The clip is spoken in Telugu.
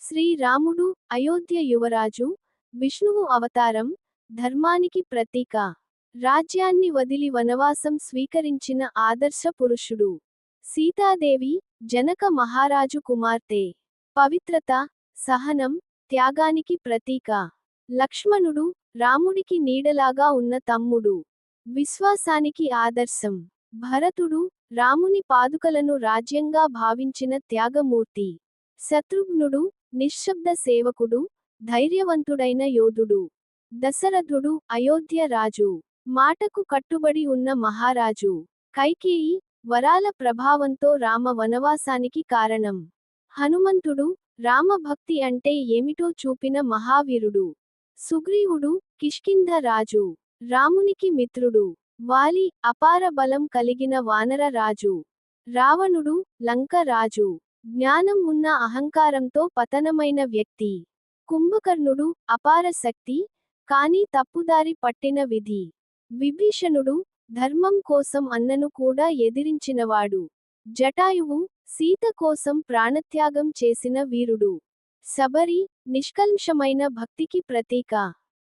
శ్రీరాముడు అయోధ్య యువరాజు, విష్ణువు అవతారం, ధర్మానికి ప్రతీక. రాజ్యాన్ని వదిలి వనవాసం స్వీకరించిన ఆదర్శ పురుషుడు. సీతాదేవి, జనక మహారాజు కుమార్తె. పవిత్రత, సహనం, త్యాగానికి ప్రతీక. లక్ష్మణుడు, రాముడికి నీడలాగా ఉన్న తమ్ముడు. విశ్వాసానికి ఆదర్శం. భరతుడు, రాముని పాదుకలను రాజ్యంగా భావించిన త్యాగమూర్తి. శత్రుఘ్నుడు, నిశ్శబ్ద సేవకుడు, ధైర్యవంతుడైన యోధుడు. దశరథుడు, అయోధ్య రాజు, మాటకు కట్టుబడి ఉన్న మహారాజు. కైకేయి, వరాల ప్రభావంతో రామ వనవాసానికి కారణం. హనుమంతుడు, రామభక్తి అంటే ఏమిటో చూపిన మహావీరుడు. సుగ్రీవుడు, కిష్కింధ రాజు, రామునికి మిత్రుడు. వాలి, అపార బలం కలిగిన వానర రాజు. రావణుడు, లంక రాజు, జ్ఞానం ఉన్న అహంకారంతో పతనమైన వ్యక్తి. కుంభకర్ణుడు, అపార శక్తి, కానీ తప్పుదారి పట్టిన విధి. విభీషణుడు, ధర్మం కోసం అన్నను కూడా ఎదిరించినవాడు. జటాయువు, సీత కోసం ప్రాణత్యాగం చేసిన వీరుడు. శబరి, నిష్కల్మషమైన భక్తికి ప్రతీక.